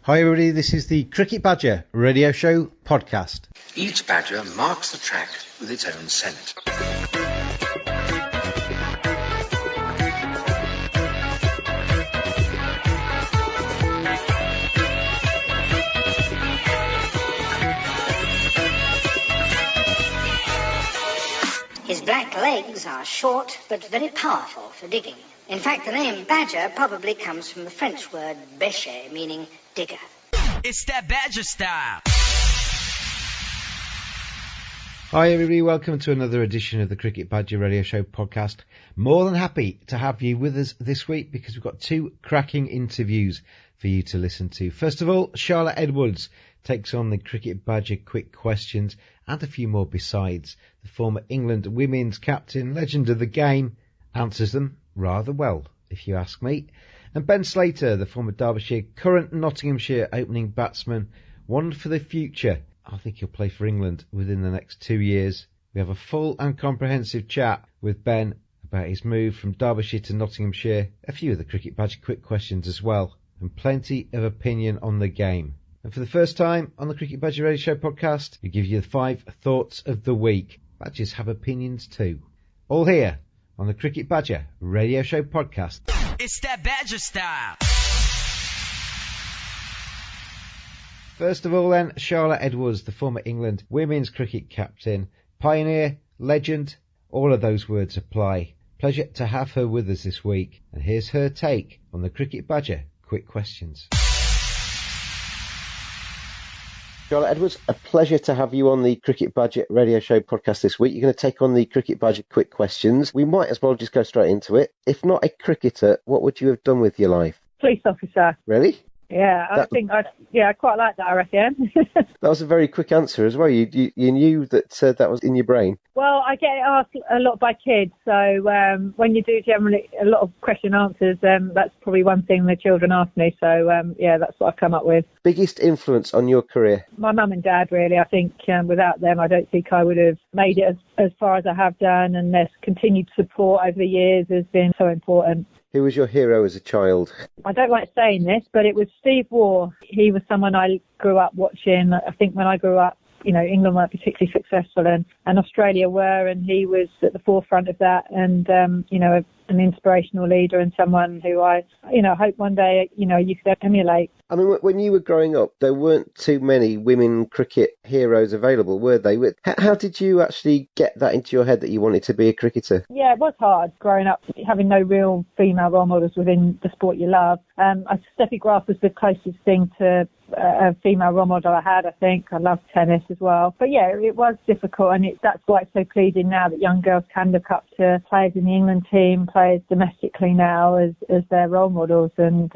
Hi everybody, this is the Cricket Badger radio show podcast. Each badger marks the track with its own scent. His black legs are short but very powerful for digging. In fact, the name badger probably comes from the French word bêcher, meaning digger. It's that badger style. Hi everybody, welcome to another edition of the Cricket Badger radio show podcast. More than happy to have you with us this week because we've got two cracking interviews for you to listen to. First of all, Charlotte Edwards takes on the Cricket Badger quick questions and a few more besides. The former England women's captain, legend of the game, answers them rather well, if you ask me. And Ben Slater, the former Derbyshire, current Nottinghamshire opening batsman, one for the future. I think he'll play for England within the next 2 years. We have a full and comprehensive chat with Ben about his move from Derbyshire to Nottinghamshire, a few of the Cricket Badger quick questions as well, and plenty of opinion on the game. And for the first time on the Cricket Badger Radio Show podcast, we give you the 5 thoughts of the week. Badgers have opinions too. All here on the Cricket Badger Radio Show podcast. It's that badger style. First of all then, Charlotte Edwards, the former England women's cricket captain, pioneer, legend, all of those words apply. Pleasure to have her with us this week. And here's her take on the Cricket Badger quick questions. Charlotte Edwards, a pleasure to have you on the Cricket Badger Radio Show podcast this week. You're going to take on the Cricket Badger quick questions. We might as well just go straight into it. If not a cricketer, what would you have done with your life? Police officer. Really? Yeah, I quite like that, I reckon. That was a very quick answer as well. You knew that that was in your brain. Well, I get asked a lot by kids, so when you do generally a lot of question answers, that's probably one thing the children ask me. So that's what I've come up with. Biggest influence on your career? My mum and dad, really. I think without them, I don't think I would have made it as far as I have done, and their continued support over the years has been so important. Who was your hero as a child? I don't like saying this, but it was Steve Waugh. He was someone I grew up watching. I think when I grew up, England weren't particularly successful and Australia were, and he was at the forefront of that and, an inspirational leader and someone who I hope one day, you could emulate. I mean, when you were growing up, there weren't too many women cricket heroes available, were they? How did you actually get that into your head that you wanted to be a cricketer? Yeah, it was hard growing up, having no real female role models within the sport you love. Steffi Graf was the closest thing to a female role model I had, I think. I loved tennis as well. But yeah, it was difficult, and that's why it's so pleasing now that young girls can look up to players in the England team, players domestically now as their role models. And,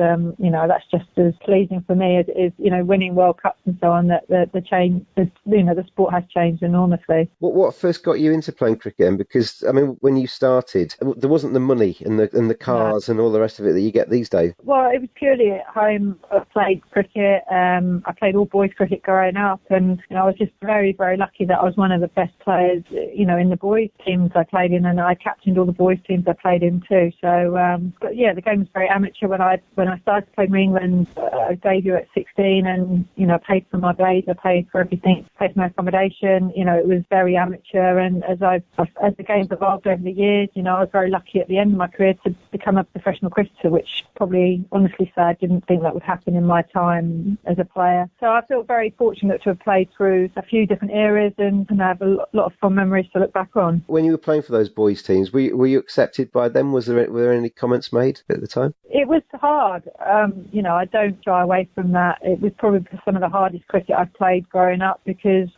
that's just as pleasing for me as it is, winning World Cups and so on, that the sport has changed enormously. What first got you into playing cricket? Because, when you started, there wasn't the money and the cars and all the rest of it that you get these days. Well, it was purely at home. I played cricket. I played all boys cricket growing up, and I was just very, very lucky that I was one of the best players, in the boys teams I played in, and I captained all the boys teams I played in too. So, the game was very amateur when I started to play for England. I debuted at 16, and I paid for my blades, I paid for everything, paid for my accommodation. It was very amateur, and as the game's evolved over the years, I was very lucky at the end of my career to become a professional cricketer, which probably, honestly say, I didn't think that would happen in my time as a player. So I feel very fortunate to have played through a few different eras and I have a lot of fond memories to look back on. When you were playing for those boys teams, were you accepted by them? Were there any comments made at the time? It was hard. I don't shy away from that. It was probably some of the hardest cricket I've played growing up because,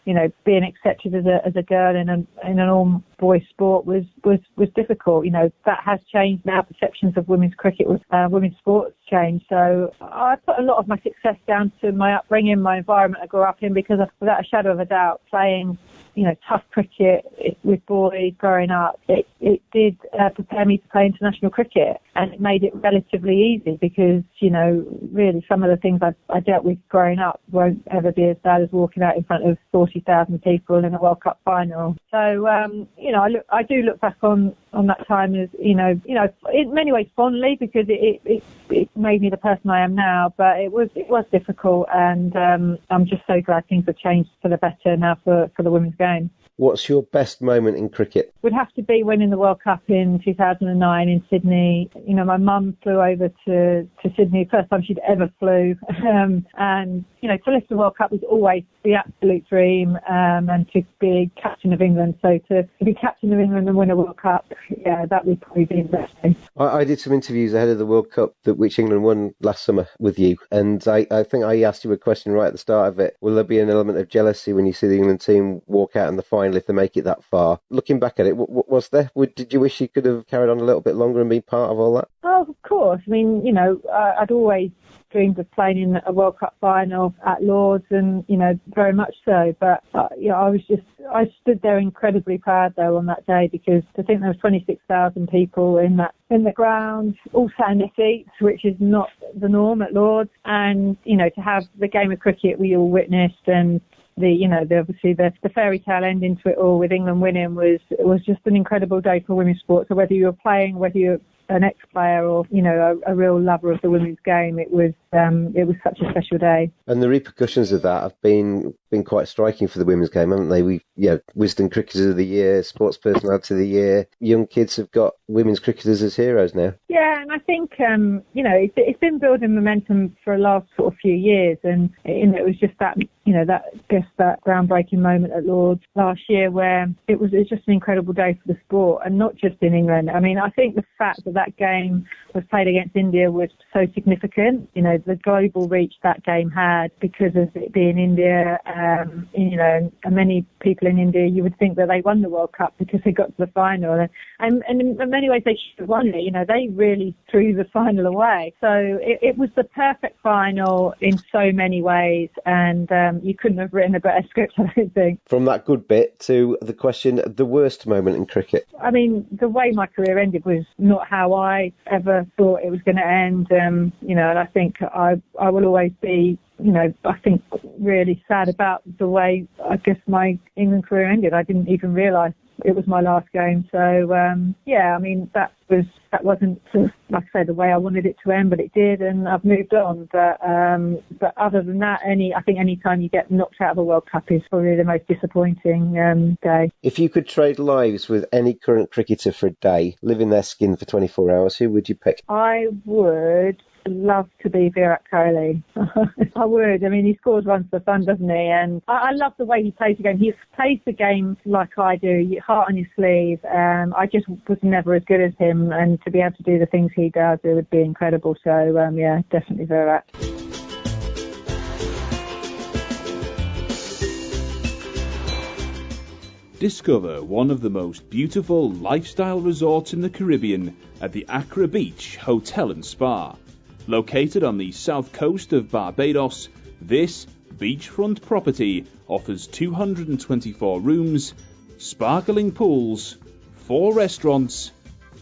being accepted as a girl in an all-boys sport was difficult. That has changed now. Perceptions of women's cricket, women's sports changed. So I put a lot of my success down to my upbringing, my environment I grew up in, because without a shadow of a doubt, playing tough cricket with boys growing up, it did prepare me to play international cricket, and it made it relatively easy because, really some of the things I dealt with growing up won't ever be as bad as walking out in front of 40,000 people in a World Cup final. So, I do look back on that time as, in many ways fondly, because it made me the person I am now, but it was difficult, and I'm just so glad things have changed for the better now for the women's game. What's your best moment in cricket? Would have to be winning the World Cup in 2009 in Sydney. My mum flew over to Sydney, first time she'd ever flew. And, to lift the World Cup was always the absolute dream, and to be captain of England. So to be captain of England and win a World Cup, yeah, that would probably be the best thing. I did some interviews ahead of the World Cup which England won last summer with you. And I think I asked you a question right at the start of it. Will there be an element of jealousy when you see the England team walk out in the final if they make it that far? Looking back at it, what was there? Did you wish you could have carried on a little bit longer and been part of all that? Oh, of course. I mean, I'd always dreamed of playing in a World Cup final at Lord's, and, very much so. But, I stood there incredibly proud, though, on that day, because to think there was 26,000 people in the ground, all sat in their seats, which is not the norm at Lord's, and, to have the game of cricket we all witnessed, and obviously the fairy tale ending to it all with England winning was just an incredible day for women's sport. So whether you were playing, whether you're an ex-player or, a real lover of the women's game, it was such a special day. And the repercussions of that have been quite striking for the women's game, haven't they? Wisden Cricketer of the Year, Sports Personality of the Year. Young kids have got women's cricketers as heroes now. Yeah, and I think, it's been building momentum for the last sort of few years, and it was just that groundbreaking moment at Lord's last year where it was just an incredible day for the sport, and not just in England. I mean, I think the fact that game was played against India was so significant. The global reach that game had because of it being India, and many people in India, you would think that they won the World Cup because they got to the final. And in many ways, they should have won it. They really threw the final away. So it was the perfect final in so many ways, and you couldn't have written a better script, I don't think. From that good bit to the question, the worst moment in cricket. I mean, the way my career ended was not how I ever thought it was going to end. And I think I will always be, I think really sad about the way, I guess, my England career ended. I didn't even realise it was my last game. So, I mean, that wasn't, like I say, the way I wanted it to end, but it did, and I've moved on. But other than that, I think any time you get knocked out of a World Cup is probably the most disappointing day. If you could trade lives with any current cricketer for a day, live in their skin for 24 hours, who would you pick? I would love to be Virat Kohli. I would. I mean, he scores runs for fun, doesn't he? And I love the way he plays the game. He plays the game like I do, heart on your sleeve. I just was never as good as him, and to be able to do the things he does, it would be incredible. So, definitely Virat. Discover one of the most beautiful lifestyle resorts in the Caribbean at the Accra Beach Hotel and Spa. Located on the south coast of Barbados, this beachfront property offers 224 rooms, sparkling pools, 4 restaurants,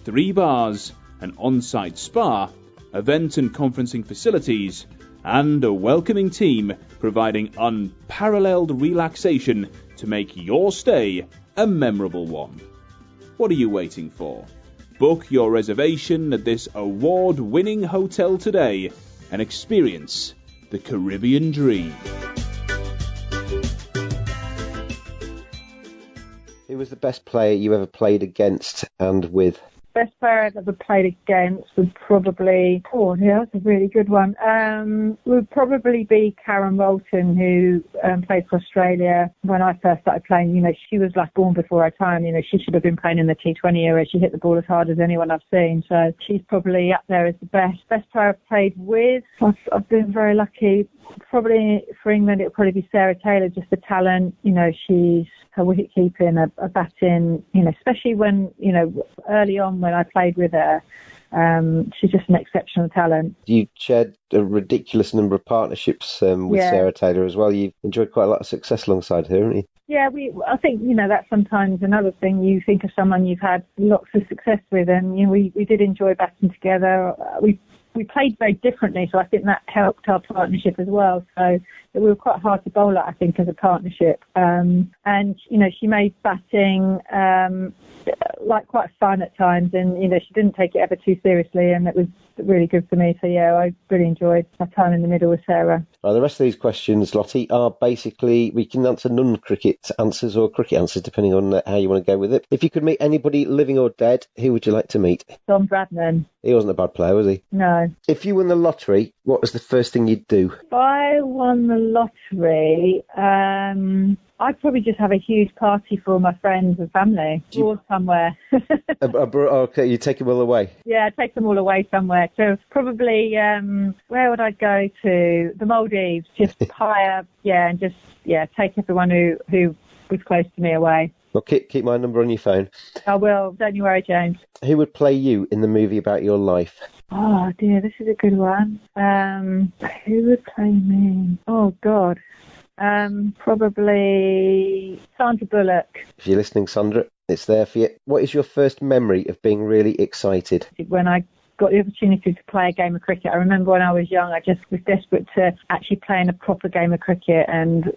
3 bars, an on-site spa, event and conferencing facilities, and a welcoming team providing unparalleled relaxation to make your stay a memorable one. What are you waiting for? Book your reservation at this award-winning hotel today and experience the Caribbean dream. Who was the best player you ever played against and with? Best player I've ever played against would probably, that's a really good one. Would probably be Karen Moulton, who played for Australia when I first started playing. She was like born before her time. She should have been playing in the T20 era. She hit the ball as hard as anyone I've seen. So she's probably up there as the best. Best player I've played with, I've been very lucky. Probably for England, it would probably be Sarah Taylor, just the talent. She's her wicket keeping, a batting, especially when, early on when I played with her, she's just an exceptional talent. You shared a ridiculous number of partnerships with Sarah Taylor as well. You've enjoyed quite a lot of success alongside her, haven't you? Yeah, I think, that's sometimes another thing. You think of someone you've had lots of success with, and, we did enjoy batting together. We played very differently, so I think that helped our partnership as well. So we were quite hard to bowl at, I think, as a partnership. And, she made batting quite fun at times, and, she didn't take it ever too seriously, and it was really good for me. So, yeah, I really enjoyed my time in the middle with Sarah. The rest of these questions, Lottie, are basically, we can answer non-cricket answers or cricket answers, depending on how you want to go with it. If you could meet anybody, living or dead, who would you like to meet? Don Bradman. He wasn't a bad player, was he? No. If you won the lottery, what was the first thing you'd do? If I won the lottery, I'd probably just have a huge party for all my friends and family, or somewhere. Okay, you take them all away? Yeah, I'd take them all away somewhere. So probably, where would I go to? The Maldives, just hire, and just, take everyone who was close to me away. Well, keep my number on your phone. I will, don't you worry, James. Who would play you in the movie about your life? Oh, dear, this is a good one. Who would play me? Oh, God. Probably Sandra Bullock. If you're listening, Sandra, it's there for you. What is your first memory of being really excited? When I got the opportunity to play a game of cricket. I remember when I was young, I just was desperate to actually play in a proper game of cricket, and,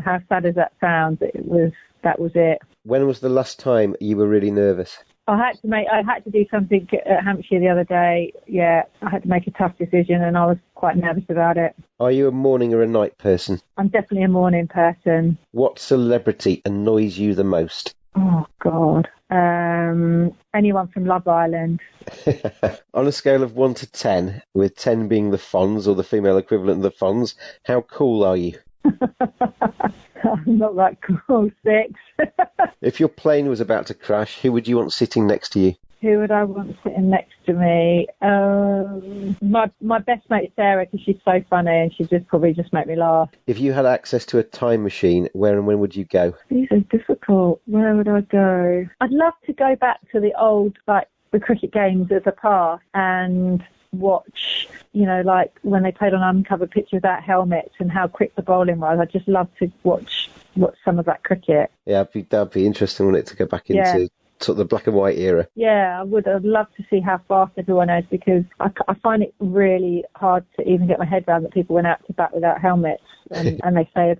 how sad as that sounds, that was it. When was the last time you were really nervous? I had to do something at Hampshire the other day. Yeah, I had to make a tough decision, and I was quite nervous about it. Are you a morning or a night person? I'm definitely a morning person. What celebrity annoys you the most? Oh, God. Anyone from Love Island. On a scale of 1 to 10, with 10 being the Fonz, or the female equivalent of the Fonz, how cool are you? I'm not that cool. 6. If your plane was about to crash, who would you want sitting next to you? Who would I want sitting next to me? My best mate Sarah, because she's so funny and she'd probably make me laugh. If you had access to a time machine, where and when would you go? These are difficult. Where would I go? I'd love to go back to the old, the cricket games of the past and watch, when they played on uncovered pitch without helmets and how quick the bowling was. I'd just love to watch some of that cricket. Yeah, that'd be interesting, wouldn't it, to go back into sort of the black and white era. Yeah, I would. I'd love to see how fast everyone is, because I find it really hard to even get my head around that people went out to bat without helmets, and they say as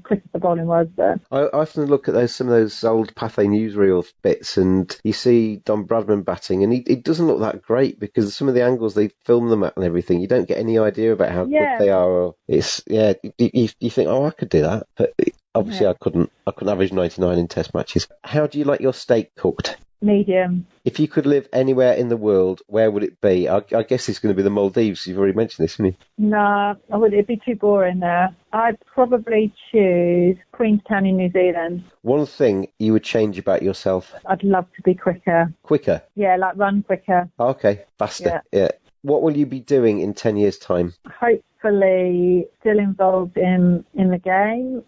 quick as the bowling was. I often look at some of those old Pathé newsreel bits, and you see Don Bradman batting, and he doesn't look that great, because some of the angles they film them at and everything, you don't get any idea about how quick they are. Or you think, I could do that, but obviously I couldn't average 99 in test matches. How do you like your steak cooked? Medium. If you could live anywhere in the world, where would it be? I guess it's going to be the Maldives. You've already mentioned this, haven't you? No, I wouldn't. It'd be too boring there. I'd probably choose Queenstown in New Zealand. One thing you would change about yourself? I'd love to be quicker. Quicker? Yeah, run quicker. Okay, faster. Yeah. What will you be doing in 10 years' time? Hopefully still involved in the game,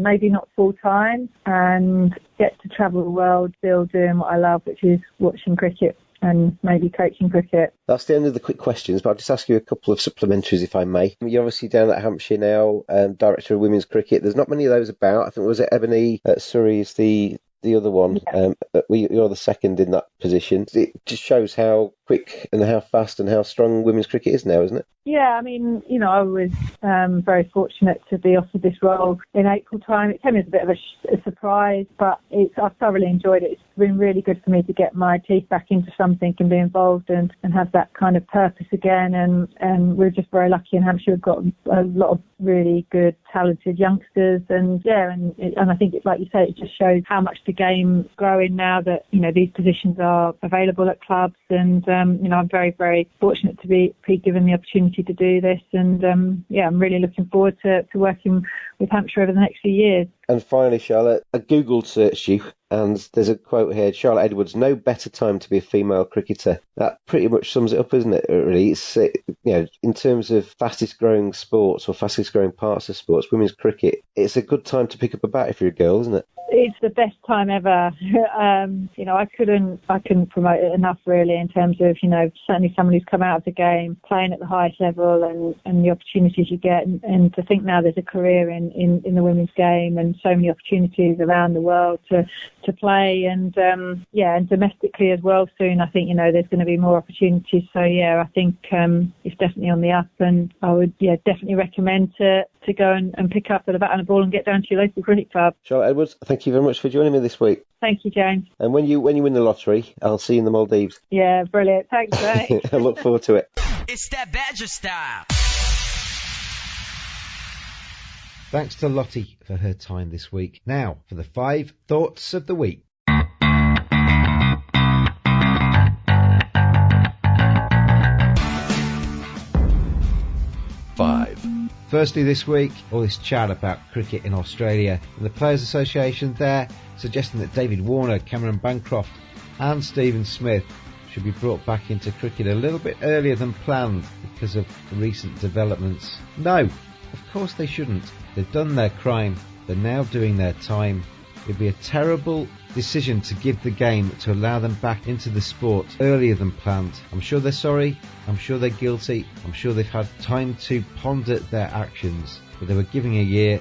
maybe not full time, and get to travel the world still doing what I love, which is watching cricket and maybe coaching cricket. That's the end of the quick questions, but I'll just ask you a couple of supplementaries, if I may. You're obviously down at Hampshire now, Director of Women's Cricket. There's not many of those about. I think, was it Ebony at Surrey is the other one? Yeah. You're the second in that position. It just shows how quick and how fast and how strong women's cricket is now, isn't it? Yeah, I mean, I was very fortunate to be offered this role in April time. It came as a bit of a surprise, but I've thoroughly enjoyed it. It's been really good for me to get my teeth back into something and be involved and have that kind of purpose again. And we're just very lucky in Hampshire. We've got a lot of really good, talented youngsters. And I think, like you say, it just shows how much the game's growing now that, these positions are available at clubs. And, I'm very, very fortunate to be given the opportunity to do this. And, I'm really looking forward to working with Hampshire over the next few years. And finally, Charlotte, I Googled searched you, and there's a quote here: Charlotte Edwards, no better time to be a female cricketer. That pretty much sums it up, isn't it, really? It's, in terms of fastest growing sports or fastest growing parts of sports, women's cricket, it's a good time to pick up a bat if you're a girl, isn't it? It's the best time ever. I couldn't promote it enough really in terms of, certainly someone who's come out of the game playing at the highest level and the opportunities you get, and to think now there's a career in the women's game and so many opportunities around the world to play, and domestically as well soon. I think, there's going to be more opportunities. So I think it's definitely on the up, and I would definitely recommend to go and pick up the bat and a ball and get down to your local cricket club. Charlotte Edwards, thank you very much for joining me this week. Thank you, James. And when you win the lottery, I'll see you in the Maldives. Yeah, brilliant. Thanks, mate. I look forward to it. It's that Badger style. Thanks to Lottie for her time this week. Now for the 5 thoughts of the week. 5. Firstly this week, all this chat about cricket in Australia and the Players Association there suggesting that David Warner, Cameron Bancroft and Stephen Smith should be brought back into cricket a little bit earlier than planned because of recent developments. No, of course they shouldn't. They've done their crime, they're now doing their time. It'd be a terrible decision to give the game to allow them back into the sport earlier than planned. I'm sure they're sorry, I'm sure they're guilty, I'm sure they've had time to ponder their actions, but they were giving a year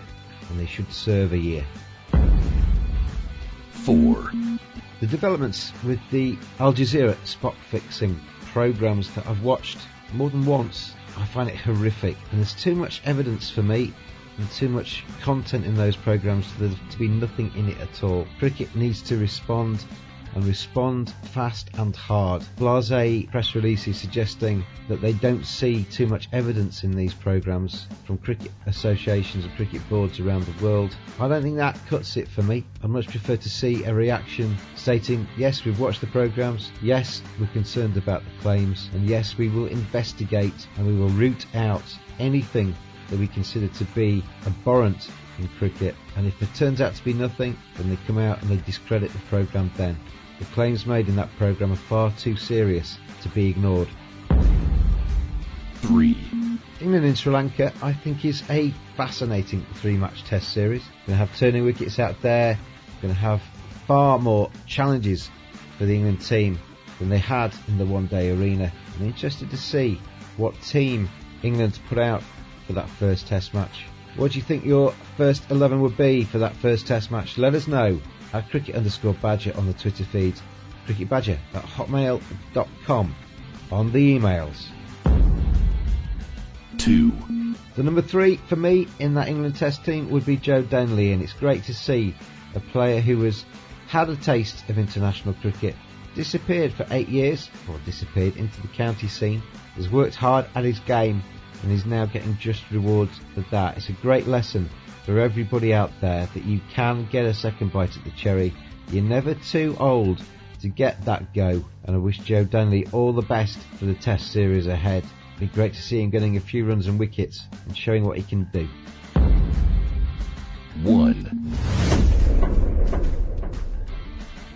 and they should serve a year. 4. The developments with the Al Jazeera spot fixing programmes that I've watched more than once, I find it horrific, and there's too much evidence for me and too much content in those programmes for there to be nothing in it at all. Cricket needs to respond, and respond fast and hard. Blasé press releases suggesting that they don't see too much evidence in these programmes from cricket associations and cricket boards around the world. I don't think that cuts it for me. I'd much prefer to see a reaction stating, yes, we've watched the programmes, yes, we're concerned about the claims, and yes, we will investigate and we will root out anything that we consider to be abhorrent in cricket, and if it turns out to be nothing, then they come out and they discredit the programme then. The claims made in that programme are far too serious to be ignored. 3. England in Sri Lanka, I think, is a fascinating 3-match test series. Going to have turning wickets out there, going to have far more challenges for the England team than they had in the one-day arena. I'm interested to see what team England put out for that first test match. What do you think your first 11 would be for that first test match? Let us know at cricket_badger on the Twitter feed, cricketbadger@hotmail.com on the emails. 2. The number 3 for me in that England test team would be Joe Denley, and it's great to see a player who has had a taste of international cricket, disappeared for 8 years, or disappeared into the county scene, has worked hard at his game, and is now getting just rewards for that. It's a great lesson for everybody out there that you can get a second bite at the cherry. You're never too old to get that go, and I wish Joe Denley all the best for the test series ahead. It'd be great to see him getting a few runs and wickets and showing what he can do. 1.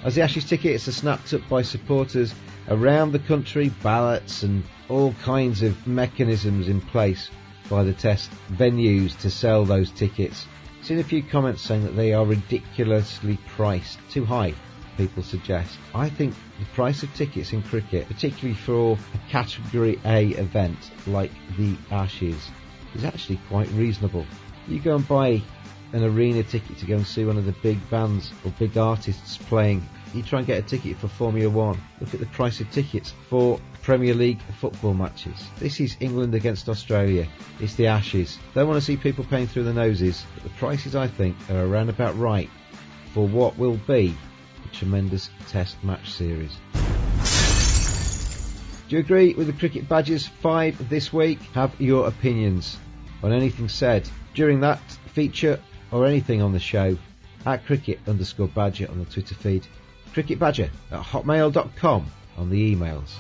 As the Ashes tickets are snapped up by supporters around the country, ballots and all kinds of mechanisms in place by the test venues to sell those tickets. Seen a few comments saying that they are ridiculously priced, too high, people suggest. I think the price of tickets in cricket, particularly for a Category A event like the Ashes, is actually quite reasonable. You go and buy an arena ticket to go and see one of the big bands or big artists playing. You try and get a ticket for Formula 1. Look at the price of tickets for Premier League football matches. This is England against Australia. It's the Ashes. Don't want to see people paying through the noses, but the prices, I think, are around about right for what will be a tremendous test match series. Do you agree with the Cricket Badgers 5 this week? Have your opinions on anything said during that feature or anything on the show at cricket_badger on the Twitter feed, cricketbadger@hotmail.com on the emails.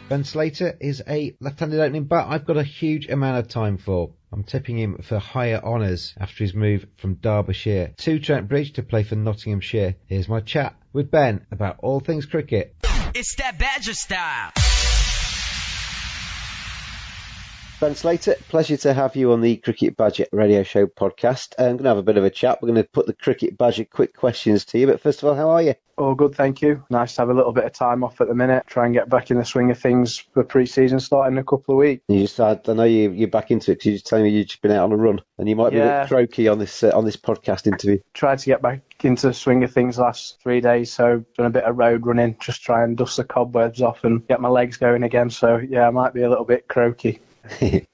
Ben Slater is a left-handed opening bat I've got a huge amount of time for. I'm tipping him for higher honours after his move from Derbyshire to Trent Bridge to play for Nottinghamshire. Here's my chat with Ben about all things cricket. It's that Badger style. Ben Slater, pleasure to have you on the Cricket Badger Radio Show podcast. I'm going to have a bit of a chat. We're going to put the Cricket Badger quick questions to you. But first of all, how are you? All good, thank you. Nice to have a little bit of time off at the minute. Try and get back in the swing of things for pre-season starting in a couple of weeks. You just had, I know you're back into it because you just telling me you've just been out on a run and you might be a bit croaky on this podcast interview. Tried to get back into the swing of things last 3 days, so done a bit of road running, just try and dust the cobwebs off and get my legs going again. So yeah, I might be a little bit croaky.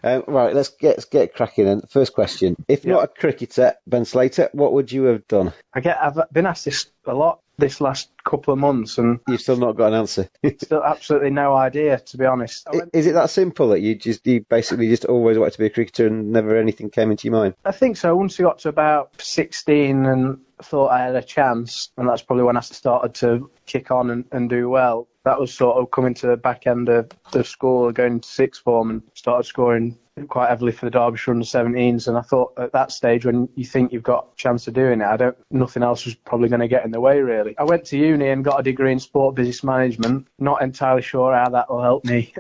Right, let's get cracking then. First question. If not a cricketer, Ben Slater, what would you have done? I've been asked this a lot this last couple of months and you've still not got an answer. Still absolutely no idea, to be honest. Is it that simple that you basically just always wanted to be a cricketer and never anything came into your mind? I think so. Once I got to about 16 and thought I had a chance, and that's probably when I started to kick on and do well. That was sort of coming to the back end of the school, going into sixth form, and started scoring quite heavily for the Derbyshire under-17s. And I thought at that stage, when you think you've got a chance of doing it, nothing else was probably going to get in the way, really. I went to uni and got a degree in sport business management. Not entirely sure how that will help me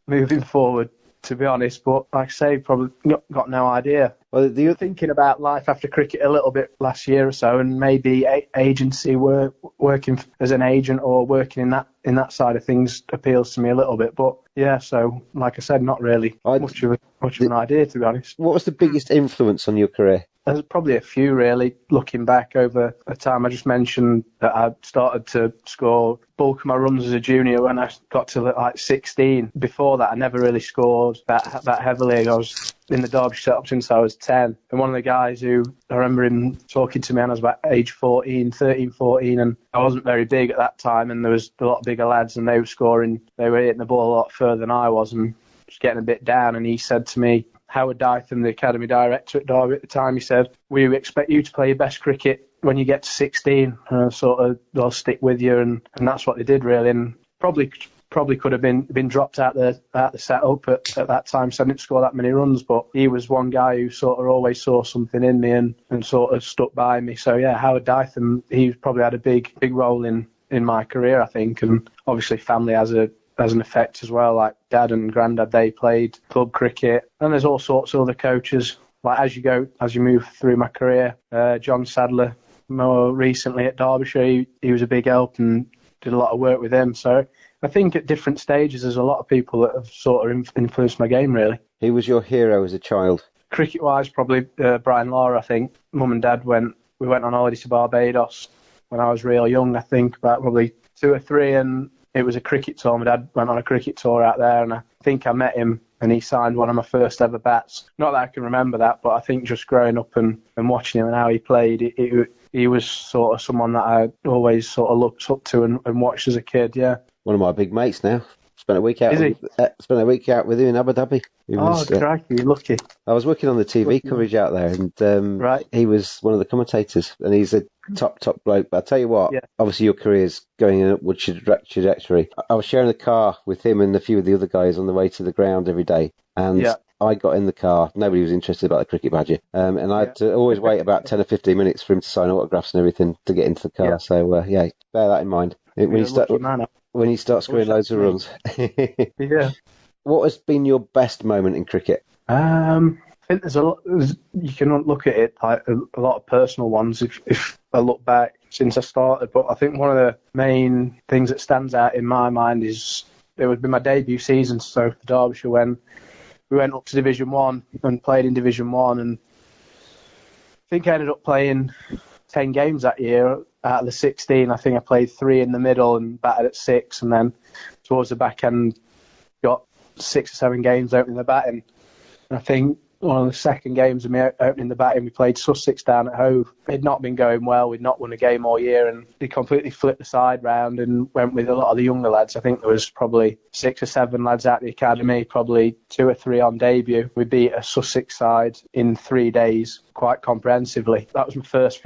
moving forward, to be honest, but like I say, probably got no idea. Well, you're thinking about life after cricket a little bit last year or so, and maybe agency working as an agent or working in that side of things appeals to me a little bit. But yeah, so like I said, not really much of an idea, to be honest. What was the biggest influence on your career? There's probably a few, really, looking back over the time. I just mentioned that I started to score bulk of my runs as a junior when I got to like 16. Before that, I never really scored that heavily. I was in the Derbyshire setup since I was 10. And one of the guys who, I remember him talking to me when I was about age 13, 14, and I wasn't very big at that time, and there was a lot bigger lads, and they were hitting the ball a lot further than I was, and just getting a bit down. And he said to me, Howard Dytham, the academy director at Derby at the time, he said, "We expect you to play your best cricket when you get to 16, they'll stick with you," and that's what they did, really. And probably could have been dropped out the setup at that time, so I didn't score that many runs, but he was one guy who sort of always saw something in me and sort of stuck by me. So yeah, Howard Dytham, he probably had a big role in my career, I think, and obviously family has an effect as well. Like Dad and Grandad, they played club cricket, and there's all sorts of other coaches. Like as you move through my career, John Sadler, more recently at Derbyshire, he was a big help and did a lot of work with him. So I think at different stages, there's a lot of people that have sort of influenced my game, really. Who was your hero as a child? Cricket-wise, probably Brian Laura, I think. Mum and Dad we went on holiday to Barbados when I was real young, I think, about probably 2 or 3, and it was a cricket tour. My dad went on a cricket tour out there, and I think I met him, and he signed one of my first ever bats. Not that I can remember that, but I think just growing up and watching him and how he played, he was sort of someone that I always sort of looked up to and watched as a kid, yeah. One of my big mates now. Spent a week out with him in Abu Dhabi. Crikey, you're lucky. I was working on the TV coverage out there, and he was one of the commentators, and he's a top bloke. But I tell you what, obviously your career's going in an upward trajectory. I was sharing the car with him and a few of the other guys on the way to the ground every day, and I got in the car. Nobody was interested about the Cricket Badger, and I had to always wait about 10 or 15 minutes for him to sign autographs and everything to get into the car. Yeah. So bear that in mind when you start scoring loads of runs. Yeah. What has been your best moment in cricket? I think there's a lot. You can look at it like a lot of personal ones if I look back since I started. But I think one of the main things that stands out in my mind is it would be my debut season, so for Derbyshire, when we went up to Division 1 and played in Division 1. And I think I ended up playing 10 games that year out of the 16. I think I played 3 in the middle and batted at 6. And then towards the back end, got 6 or 7 games opening the batting. And I think one of the second games of me opening the batting, we played Sussex down at Hove. It had not been going well. We'd not won a game all year, and they completely flipped the side round and went with a lot of the younger lads. I think there was probably 6 or 7 lads out the academy, probably 2 or 3 on debut. We beat a Sussex side in 3 days quite comprehensively. That was my first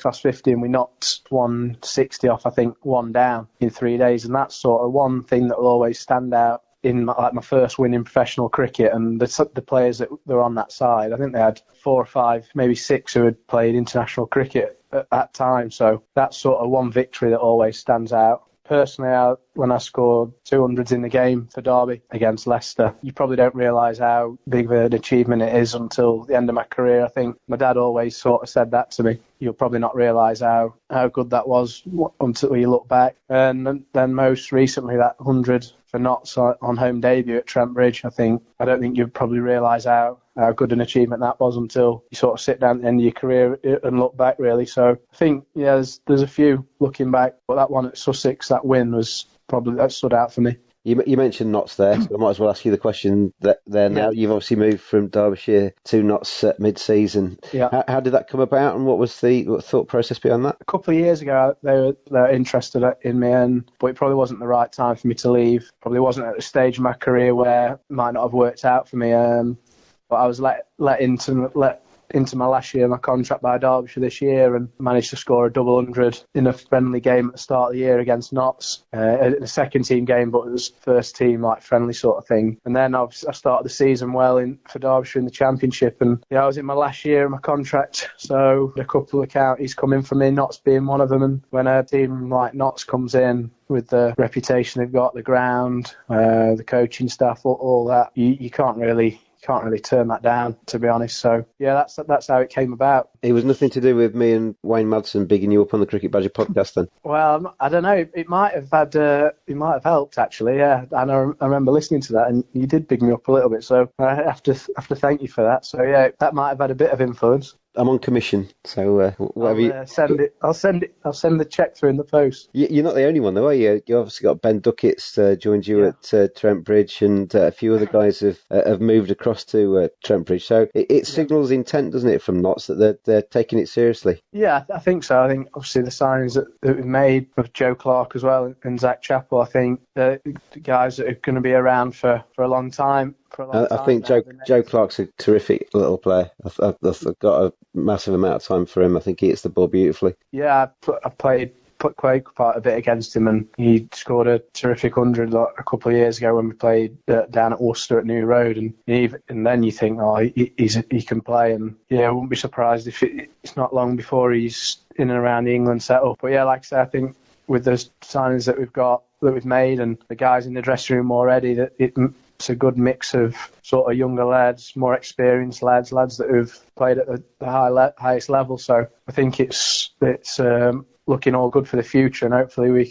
class 50, and we knocked 160 off, I think, 1 down in 3 days. And that's sort of one thing that will always stand out in my first win in professional cricket, and the players that were on that side, I think they had 4 or 5, maybe 6 who had played international cricket at that time. So that's sort of one victory that always stands out. Personally, I when I scored 200s in the game for Derby against Leicester. You probably don't realise how big of an achievement it is until the end of my career. I think my dad always sort of said that to me. You'll probably not realise how good that was until you look back. And then most recently, that 100 for Notts on home debut at Trent Bridge, I don't think you'd probably realise how good an achievement that was until you sort of sit down at the end of your career and look back, really. So I think, there's a few looking back, but that one at Sussex, that win was probably, that stood out for me. You mentioned Notts there, so I might as well ask you the question there now. You've obviously moved from Derbyshire to Notts at mid-season. Yeah. How did that come about, and what was the thought process behind that? A couple of years ago, they were interested in me, but it probably wasn't the right time for me to leave. Probably wasn't at the stage of my career where it might not have worked out for me. But I was let into my last year of my contract by Derbyshire this year and managed to score a double 100 in a friendly game at the start of the year against Notts. A second team game, but it was first team, like friendly sort of thing. And then I started the season well for Derbyshire in the Championship, and I was in my last year of my contract, so a couple of counties come in for me, Notts being one of them. And when a team like Notts comes in with the reputation they've got, the ground, the coaching staff, all that, you can't really turn that down, to be honest. So that's how it came about. It was nothing to do with me and Wayne Madsen bigging you up on the Cricket Badger podcast then? Well, I don't know. It might have helped, actually. Yeah, and I remember listening to that, and you did big me up a little bit. So I have to thank you for that. So yeah, that might have had a bit of influence. I'm on commission, so whatever. I'll send the cheque through in the post. You're not the only one, though, are you? You obviously got Ben Duckett's joined you at Trent Bridge, and a few other guys have moved across to Trent Bridge. So it signals intent, doesn't it, from Notts that they're taking it seriously? Yeah, I think so. I think obviously the signings that we've made with Joe Clark as well and Zach Chappell, I think the guys that are going to be around for a long time. I think Joe Clark's a terrific little player. I've got a massive amount of time for him. I think he hits the ball beautifully. Yeah, I played quite a bit against him, and he scored a terrific 100 a couple of years ago when we played down at Worcester at New Road, and then you think, he can play, and I wouldn't be surprised if it's not long before he's in and around the England setup. But yeah, like I say, I think with the signings that we've made and the guys in the dressing room already, that it's a good mix of sort of younger lads, more experienced lads that have played at the highest level. So I think it's looking all good for the future, and hopefully we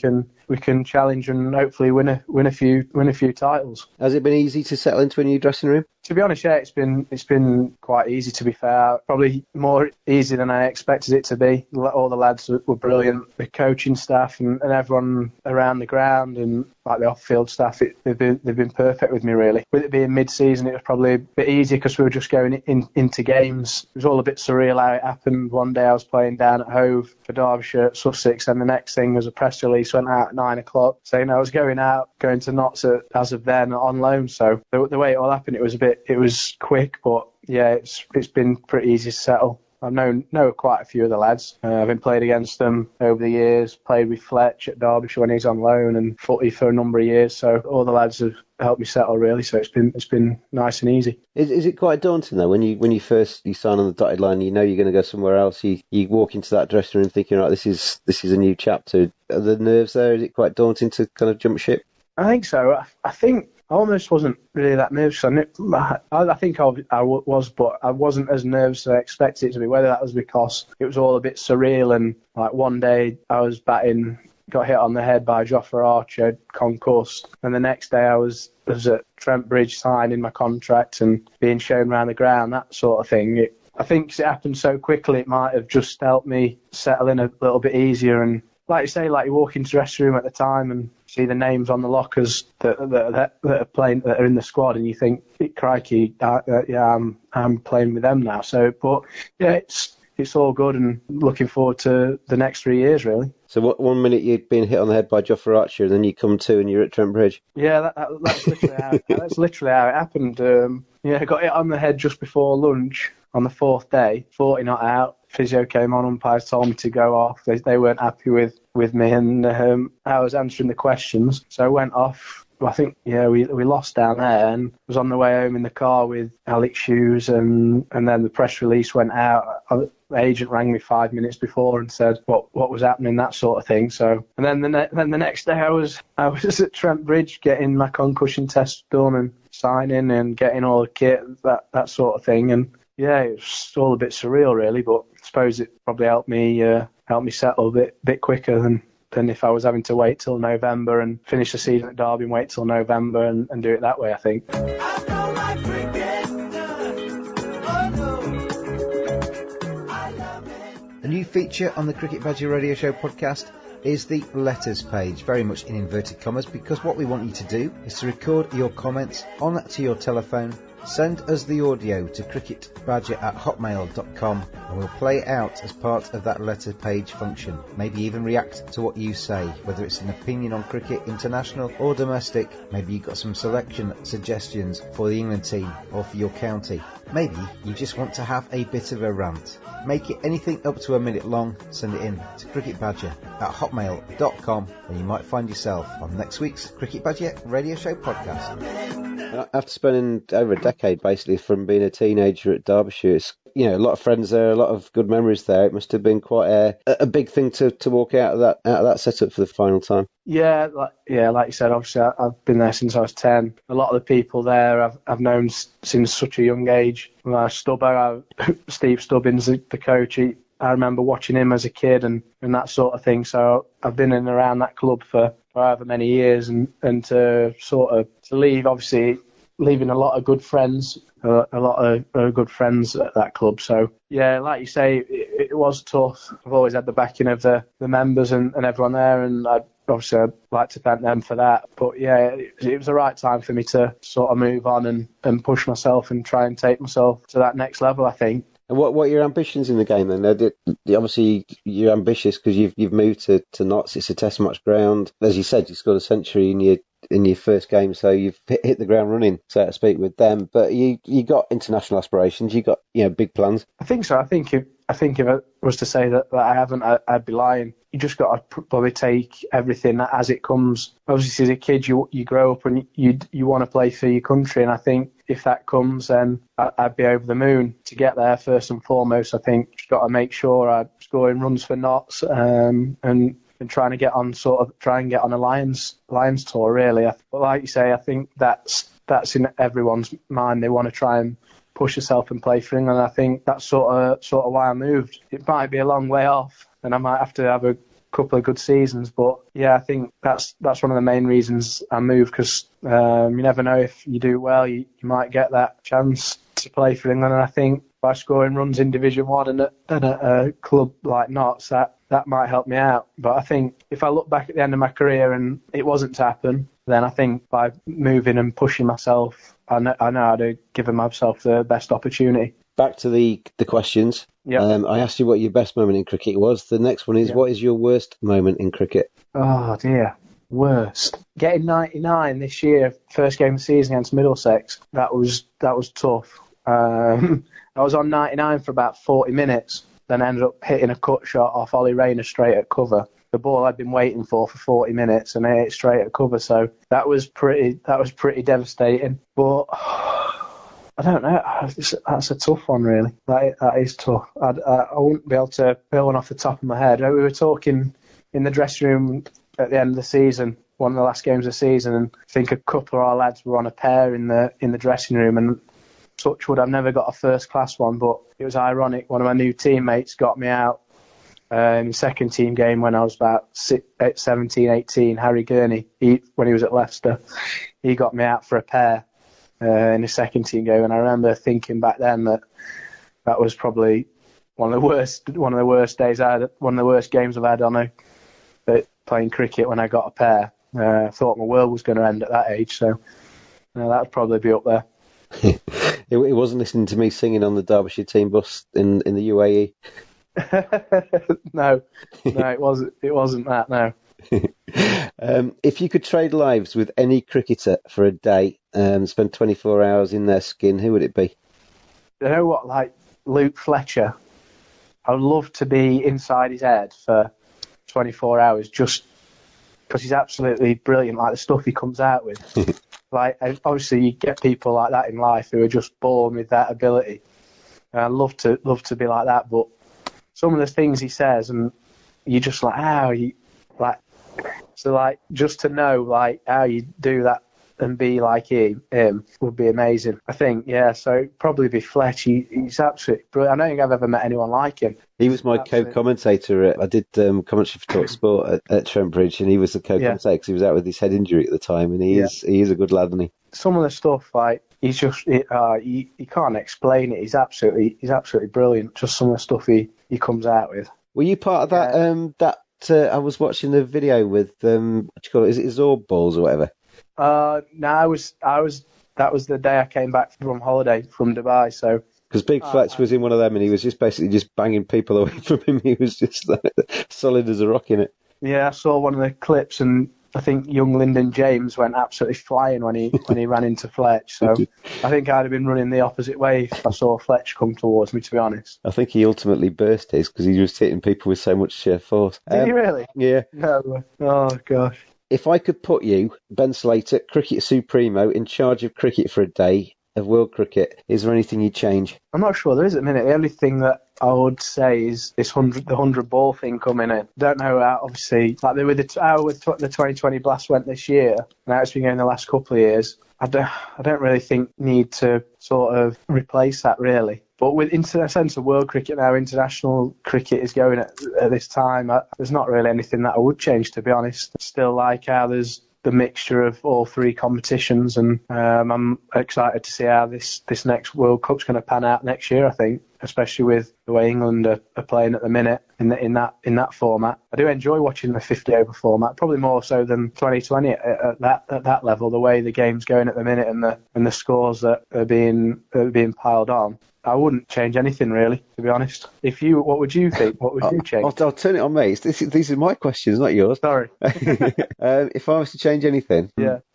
can challenge and hopefully win a few titles. Has it been easy to settle into a new dressing room? To be honest, yeah, it's been quite easy, to be fair. Probably more easy than I expected it to be. All the lads were brilliant. The coaching staff and everyone around the ground and like the off-field staff, they've been perfect with me, really. With it being mid-season, it was probably a bit easier because we were just going into games. It was all a bit surreal how it happened. One day I was playing down at Hove for Derbyshire at Sussex, and the next thing was a press release went out at 9 o'clock saying I was going to Notts as of then on loan. So the way it all happened, it was quick, but yeah, it's been pretty easy to settle. I've know quite a few of the lads. I've been played against them over the years. Played with Fletch at Derbyshire when he's on loan, and Footy for a number of years. So all the lads have helped me settle, really. So it's been nice and easy. Is it quite daunting though when you first sign on the dotted line? You know you're going to go somewhere else. You walk into that dressing room thinking, right, this is a new chapter. Are the nerves there? Is it quite daunting to kind of jump ship? I think so. I think I almost wasn't really that nervous. I think I was, but I wasn't as nervous as I expected it to be. Whether that was because it was all a bit surreal, and like one day I was batting, got hit on the head by Jofra Archer, concussed, and the next day I was at Trent Bridge signing my contract and being shown around the ground, that sort of thing. I think it happened so quickly, it might have just helped me settle in a little bit easier. And like you say, like you walk into the dressing room at the time and see the names on the lockers that are playing, that are in the squad, and you think, crikey, I'm playing with them now. So, but yeah, it's all good, and looking forward to the next 3 years, really. So what, 1 minute you'd been hit on the head by Jofra Archer, and then you come to and you're at Trent Bridge? Yeah, that's literally how it happened. I got hit on the head just before lunch on the fourth day, 40 not out. Physio came on, umpires told me to go off. They weren't happy with me, and I was answering the questions. So I went off, I think, we lost down there, and was on the way home in the car with Alex Hughes, and then the press release went out. The agent rang me 5 minutes before and said what was happening, that sort of thing. So, and then the next day I was at Trent Bridge getting my concussion test done and signing and getting all the kit, that sort of thing. And yeah, it was all a bit surreal, really. But I suppose it probably helped me settle a bit quicker than if I was having to wait till November and finish the season at Derby and wait till November and do it that way, I think. A new feature on the Cricket Badger Radio Show podcast is the letters page, very much in inverted commas, because what we want you to do is to record your comments onto your telephone, send us the audio to cricketbadger@hotmail.com, and we'll play it out as part of that letter page function. Maybe even react to what you say, whether it's an opinion on cricket, international or domestic. Maybe you've got some suggestions for the England team or for your county. Maybe you just want to have a bit of a rant. Make it anything up to a minute long. Send it in to cricketbadger@hotmail.com, and you might find yourself on next week's Cricket Badger Radio Show podcast. After spending over a decade basically from being a teenager at Derbyshire, it's, a lot of friends there, a lot of good memories there. It must have been quite a big thing to walk out of that setup for the final time. Yeah, like you said, obviously I've been there since I was 10. A lot of the people there I've known since such a young age. Steve Stubbins, the coach, I remember watching him as a kid and that sort of thing. So I've been in and around that club for however many years, and to leave, obviously leaving a lot of good friends, at that club. So yeah, like you say, it was tough. I've always had the backing of the members and everyone there, and I'd like to thank them for that. But yeah, it was the right time for me to sort of move on and push myself and try and take myself to that next level, I think. And what are your ambitions in the game then? Obviously, you're ambitious because you've moved to Notts. It's a Test match ground. As you said, you scored a century in your first game, so you've hit the ground running, so to speak, with them. But you got international aspirations. You got big plans. I think so. I think if I was to say that I haven't, I'd be lying. You just got to probably take everything as it comes. Obviously, as a kid, you grow up and you want to play for your country, and I think if that comes, then I'd be over the moon to get there. First and foremost, I think just got to make sure I'm scoring runs for Notts and trying to get on a Lions tour, really. But like you say, I think that's in everyone's mind. They want to try and push yourself and play for England. I think that's sort of why I moved. It might be a long way off, and I might have to have a couple of good seasons, but yeah, I think that's one of the main reasons I moved, because you never know, if you do well, you might get that chance to play for England. And I think by scoring runs in Division 1 and at a club like Notts, that might help me out. But I think if I look back at the end of my career and it wasn't to happen, then I think by moving and pushing myself, I know how to give myself the best opportunity. Back to the questions. Yeah. I asked you what your best moment in cricket was. The next one is, what is your worst moment in cricket? Oh dear, worst. Getting 99 this year, first game of the season against Middlesex. That was tough. I was on 99 for about 40 minutes, then ended up hitting a cut shot off Ollie Rayner straight at cover. The ball I'd been waiting for 40 minutes, and I hit it straight at cover. So that was pretty devastating. But I don't know. That's a tough one, really. That is tough. I wouldn't be able to pull one off the top of my head. We were talking in the dressing room at the end of the season, one of the last games of the season, and I think a couple of our lads were on a pair in the dressing room, and touch wood, I've never got a first class one, but it was ironic. One of my new teammates got me out in the second team game when I was about 17, 18. Harry Gurney, when he was at Leicester, he got me out for a pair in the second team game, and I remember thinking back then that was probably one of the worst days I had, one of the worst games I've had on playing cricket when I got a pair. I thought my world was going to end at that age, so that would probably be up there. It wasn't listening to me singing on the Derbyshire team bus in the UAE. No, it wasn't that. No. If you could trade lives with any cricketer for a day and spend 24 hours in their skin, who would it be? You know what? Like Luke Fletcher, I would love to be inside his head for 24 hours, just because he's absolutely brilliant. Like the stuff he comes out with. Like obviously you get people like that in life who are just born with that ability. And I love to be like that, but some of the things he says, and you're just like, how you like. So like just to know like how you do that and be like him would be amazing. I think, yeah. So it'd probably be Fletch. He's absolutely brilliant. I don't think I've ever met anyone like him. He was my co-commentator. I did commentary for Talk Sport at Trent Bridge, and he was the co-commentator because he was out with his head injury at the time, and he is a good lad, isn't he? Some of the stuff, like he's just you can't explain it. He's absolutely brilliant. Just some of the stuff he comes out with. Were you part of that? I was watching the video with what do you call it? Is it Zorb balls or whatever? No, I was. That was the day I came back from holiday from Dubai. So because Big Fletch was in one of them, and he was just basically just banging people away from him. He was just like, solid as a rock in it. Yeah, I saw one of the clips, and I think young Lyndon James went absolutely flying when he ran into Fletch. So I think I'd have been running the opposite way if I saw Fletch come towards me, to be honest. I think he ultimately burst his because he was hitting people with so much sheer force. Did he really? Yeah. No. Oh gosh. If I could put you, Ben Slater, Cricket Supremo, in charge of cricket for a day of world cricket, is there anything you'd change? I'm not sure there is at the minute. The only thing that I would say is this the 100 ball thing coming in. Don't know how, obviously, like with the 2020 Blast went this year, now it's been going the last couple of years. I don't really think need to sort of replace that really. But in the sense of world cricket now, international cricket is going at this time. There's not really anything that I would change, to be honest. Still like how there's the mixture of all three competitions, and I'm excited to see how this next World Cup's going to pan out next year, I think, especially with the way England are playing at the minute in that format. I do enjoy watching the 50 over format, probably more so than 2020 at that level, the way the game's going at the minute and the scores that are being piled on. I wouldn't change anything really, to be honest. What would you think? What would you change? I'll turn it on me. These are my questions, not yours. Sorry. If I was to change anything,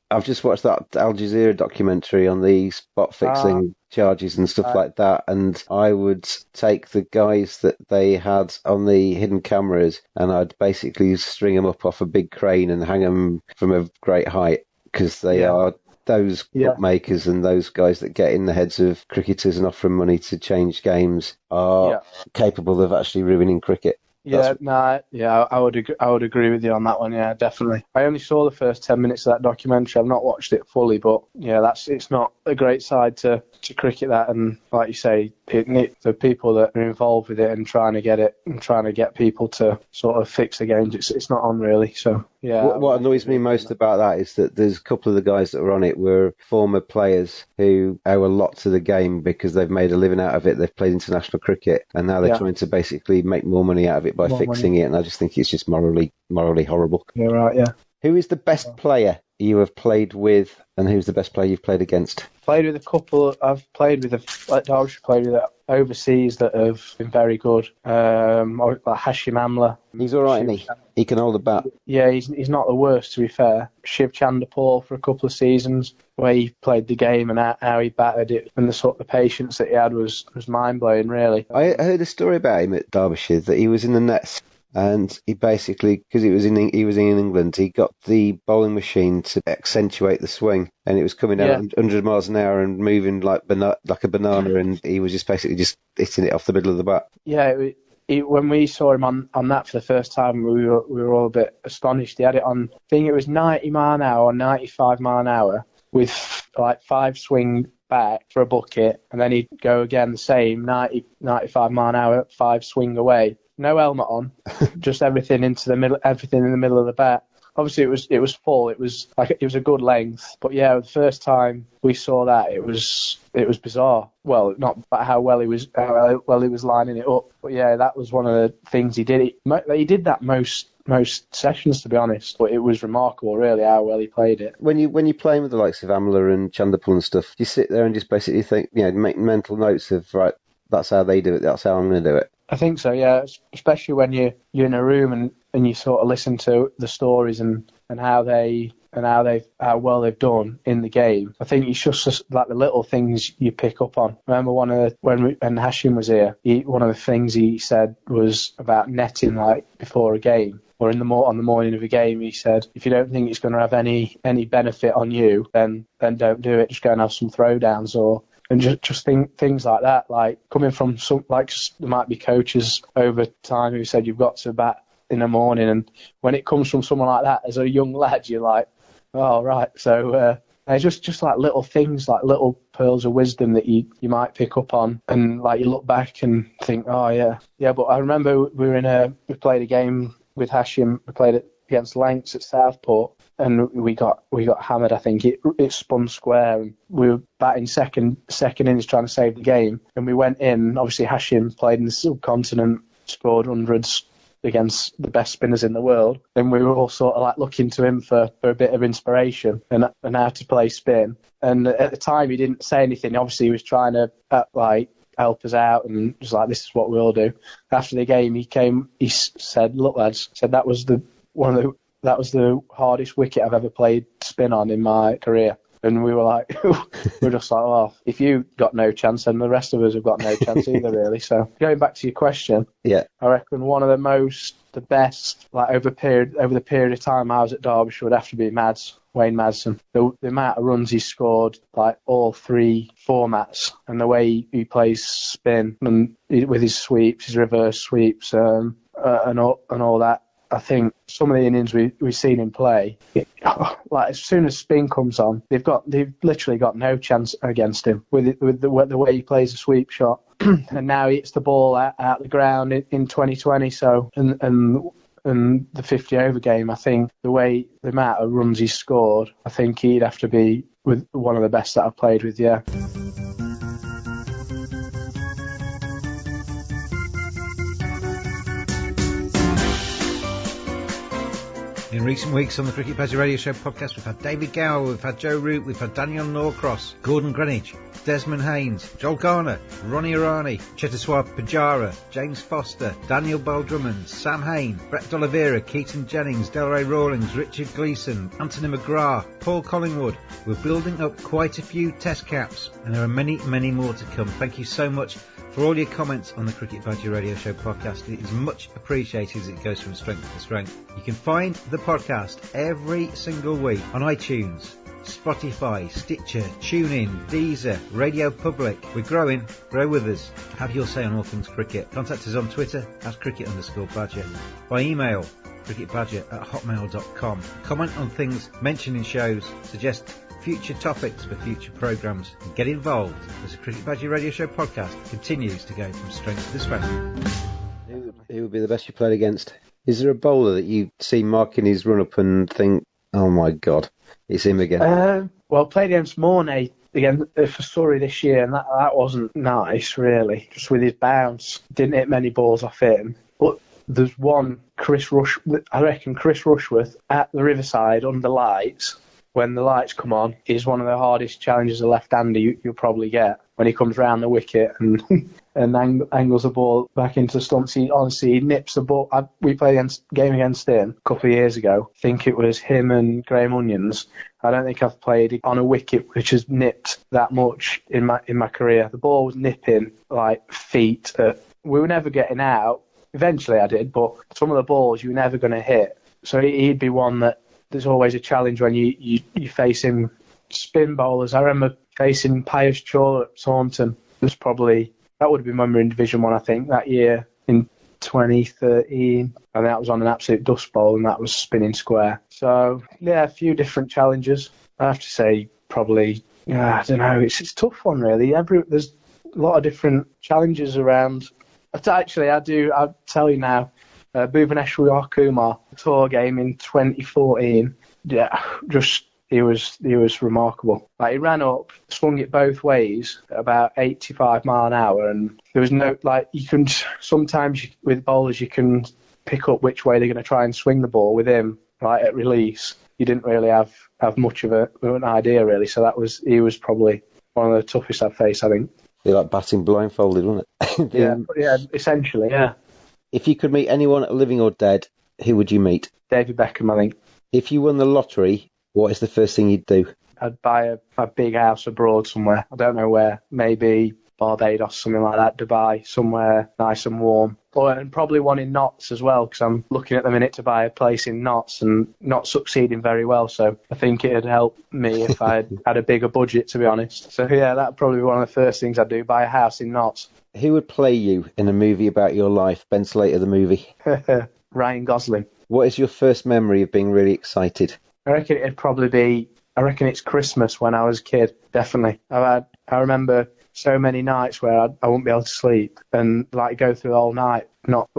I've just watched that Al Jazeera documentary on the spot fixing charges and stuff like that, and I would take the guys that they had on the hidden cameras, and I'd basically string them up off a big crane and hang them from a great height, because they are. Those bookmakers and those guys that get in the heads of cricketers and offer them money to change games are capable of actually ruining cricket. I would agree with you on that one. Yeah, definitely. I only saw the first 10 minutes of that documentary. I've not watched it fully, but it's not a great side to cricket, that, and like you say, the people that are involved with it and trying to get people to sort of fix the games, it's not on really. So what annoys me most about that is that there's a couple of the guys that were on it were former players who owe a lot to the game because they've made a living out of it. They've played international cricket, and now they're trying to basically make more money out of it by fixing it, and I just think it's just morally horrible. Yeah, right, yeah. Who is the best player you have played with, and who's the best player you've played against? Played with a couple. I've played with Derbyshire, played with overseas that have been very good. Like Hashim Amla. He's all right, isn't he? He can hold a bat. Yeah, he's not the worst, to be fair. Shiv Chandapur for a couple of seasons, where he played the game and how he batted it, and the sort of patience that he had was mind blowing, really. I heard a story about him at Derbyshire that he was in the nets. And he basically, because he was in England, he got the bowling machine to accentuate the swing, and it was coming out 100 miles an hour and moving like a banana, and he was just basically just hitting it off the middle of the bat. Yeah, when we saw him on that for the first time, we were all a bit astonished. He had it on, I think it was 90 mile an hour or 95 mile an hour with like 5 swing back for a bucket, and then he'd go again the same 95 mile an hour, 5 swing away. No helmet on, just everything in the middle of the bat. Obviously, it was full. It was a good length. But yeah, the first time we saw that, it was bizarre. Well, not about how well he was lining it up. But yeah, that was one of the things he did. He did that most sessions, to be honest. But it was remarkable, really, how well he played it. When you're playing with the likes of Amla and Chandapur and stuff, you sit there and just basically think, make mental notes of, right, that's how they do it. That's how I'm going to do it. I think so, yeah. Especially when you're in a room and you sort of listen to the stories and how well they've done in the game. I think it's just like the little things you pick up on. I remember when Hashim was here, one of the things he said was about netting, like before a game. or on the morning of a game, he said, if you don't think it's going to have any benefit on you, then don't do it. Just go and have some throwdowns and just things like that. Like coming from there might be coaches over time who said you've got to bat in the morning, and when it comes from someone like that as a young lad, you're like, oh right. So just like little things, like little pearls of wisdom that you might pick up on, and like you look back and think, oh yeah. But I remember we played a game with Hashim. We played it against Lancs at Southport, and we got hammered. I think it spun square, and we were batting second innings trying to save the game, and we went in. Obviously, Hashim played in the subcontinent, scored hundreds against the best spinners in the world, and we were all sort of like looking to him for a bit of inspiration and how to play spin. And at the time, he didn't say anything. Obviously, he was trying to help us out, and just like, this is what we'll do. After the game, he said, look lads, that was the hardest wicket I've ever played spin on in my career. And we were like, we're just like, well, if you got no chance, then the rest of us have got no chance either, really. So going back to your question, yeah, I reckon one of the best, like over the period of time I was at Derbyshire, would have to be Wayne Madsen. The amount of runs he scored, like all three formats, and the way he plays spin and with his sweeps, his reverse sweeps, and all that. I think some of the innings we've seen him play, like as soon as spin comes on, they've literally got no chance against him with the way he plays a sweep shot. And now he hits the ball out the ground in 2020. So and the 50 over game, I think the amount of runs he scored, I think he'd have to be with one of the best that I've played with. Yeah. In recent weeks on the Cricket Badger Radio Show podcast, we've had David Gower, we've had Joe Root, we've had Daniel Norcross, Gordon Greenwich, Desmond Haynes, Joel Garner, Ronnie Irani, Cheteshwar Pujara, James Foster, Daniel Bell Drummond, Sam Hain, Brett D'Oliveira, Keaton Jennings, Delray Rawlings, Richard Gleeson, Anthony McGrath, Paul Collingwood. We're building up quite a few test caps, and there are many, many more to come. Thank you so much for all your comments on the Cricket Badger Radio Show podcast. It is much appreciated as it goes from strength to strength. You can find the podcast every single week on iTunes, Spotify, Stitcher, TuneIn, Deezer, Radio Public. We're growing. Grow with us. Have your say on all things cricket. Contact us on Twitter at cricket_badger. By email, cricketbadger@hotmail.com. Comment on things mentioned in shows. Suggest future topics for future programmes, and get involved as the Cricket Badger Radio Show podcast continues to go from strength to strength. Who would be the best you played against? Is there a bowler that you see marking his run up and think, oh my God, it's him again? Well, I played against Mornay again for Surrey this year, and that wasn't nice, really. Just with his bounce, didn't hit many balls off him. But there's one, I reckon Chris Rushworth at the Riverside under lights. When the lights come on, is one of the hardest challenges a left-hander you'll probably get. When he comes round the wicket and angles the ball back into the stumps, he nips the ball. We played a game against him a couple of years ago. I think it was him and Graham Onions. I don't think I've played on a wicket which has nipped that much in my career. The ball was nipping like feet. We were never getting out. Eventually I did, but some of the balls you were never going to hit. So he'd be one that there's always a challenge when you face him. Spin bowlers, I remember facing Pius Chawla at Taunton. That would have been when we were in Division 1, I think, that year in 2013. And that was on an absolute dust bowl, and that was spinning square. So, yeah, a few different challenges. I have to say, probably, I don't know, it's a tough one, really. There's a lot of different challenges around. I'll tell you now, Bhuvaneshwar Kumar tour game in 2014. Yeah, he was remarkable. Like, he ran up, swung it both ways at about 85 mile an hour, and there was no, like, sometimes with bowlers you can pick up which way they're going to try and swing the ball. With him, like at release, you didn't really have much of an idea, really. So he was probably one of the toughest I've faced, I think. You're like batting blindfolded, wasn't it? yeah, essentially, yeah. If you could meet anyone, living or dead, who would you meet? David Beckham, I think. If you won the lottery, what is the first thing you'd do? I'd buy a big house abroad somewhere. I don't know where. Maybe Barbados, something like that, Dubai, somewhere nice and warm. And probably one in Knots as well, because I'm looking at the minute to buy a place in Knots and not succeeding very well. So I think it'd help me if I had a bigger budget, to be honest. So yeah, that'd probably be one of the first things I'd do, buy a house in Knots. Who would play you in a movie about your life? Ben Slater, the movie. Ryan Gosling. What is your first memory of being really excited? I reckon it's Christmas when I was a kid, definitely. I remember so many nights where I wouldn't be able to sleep and like go through the whole night not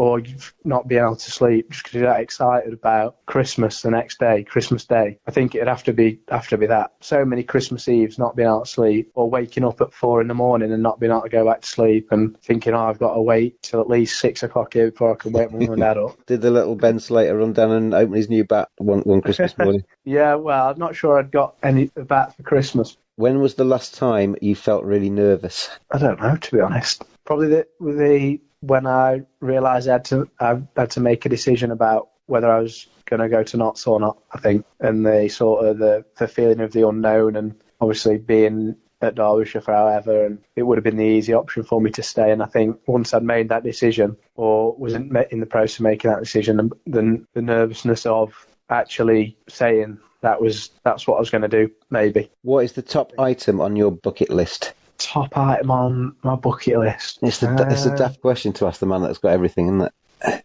being able to sleep just because you're that excited about Christmas the next day, Christmas Day. I think it'd have to be that. So many Christmas Eves not being able to sleep, or waking up at 4 a.m. and not being able to go back to sleep and thinking, I've got to wait till at least 6 o'clock here before I can wake my mum and dad up. Did the little Ben Slater run down and open his new bat one Christmas morning? Yeah, well, I'm not sure I'd got any bat for Christmas. When was the last time you felt really nervous? I don't know, to be honest. Probably when I realised I had to make a decision about whether I was going to go to Knots or not, I think. And the sort of the feeling of the unknown, and obviously being at Derbyshire for however, and it would have been the easy option for me to stay. And I think once I'd made that decision, or was in the process of making that decision, the nervousness of actually saying that's what I was going to do, maybe. What is the top item on your bucket list? Top item on my bucket list? It's a daft question to ask the man that's got everything, isn't it?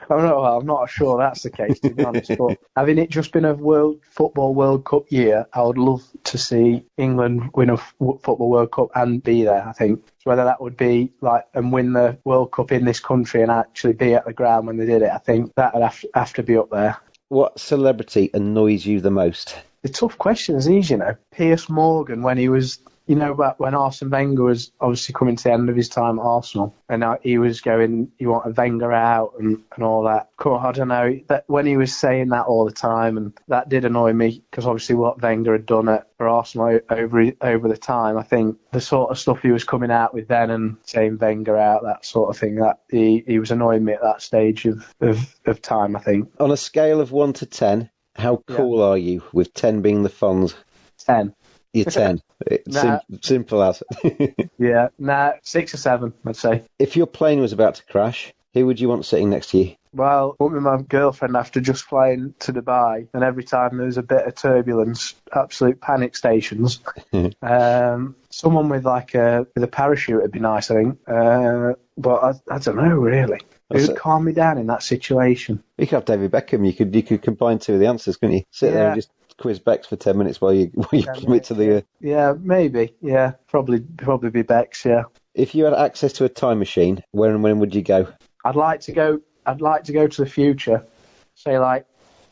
I'm not sure that's the case, to be honest. But having it just been a Football World Cup year, I would love to see England win a Football World Cup and be there, I think. So whether that would be and win the World Cup in this country and actually be at the ground when they did it, I think that would have to be up there. What celebrity annoys you the most? The tough questions, these, Piers Morgan, when he was, when Arsene Wenger was obviously coming to the end of his time at Arsenal, and he was going, you want a Wenger out and all that. I don't know, that when he was saying that all the time, and that did annoy me, because obviously what Wenger had done for Arsenal over the time, I think the sort of stuff he was coming out with then and saying Wenger out, that sort of thing, that he was annoying me at that stage of time, I think. On a scale of 1 to 10, how cool are you, with 10 being the Fonz? 10. You're 10. Simple as. Yeah, 6 or 7, I'd say. If your plane was about to crash, who would you want sitting next to you? Well, with my girlfriend after just flying to Dubai, and every time there was a bit of turbulence, absolute panic stations. Someone with a parachute would be nice, I think. But I don't know, really. Who would calm me down in that situation? You could have David Beckham. You could combine two of the answers, couldn't you? Sit there and just quiz Bex for 10 minutes while you commit to the... Yeah, maybe. Yeah, probably be Bex, yeah. If you had access to a time machine, where and when would you go? I'd like to go to the future, say 100,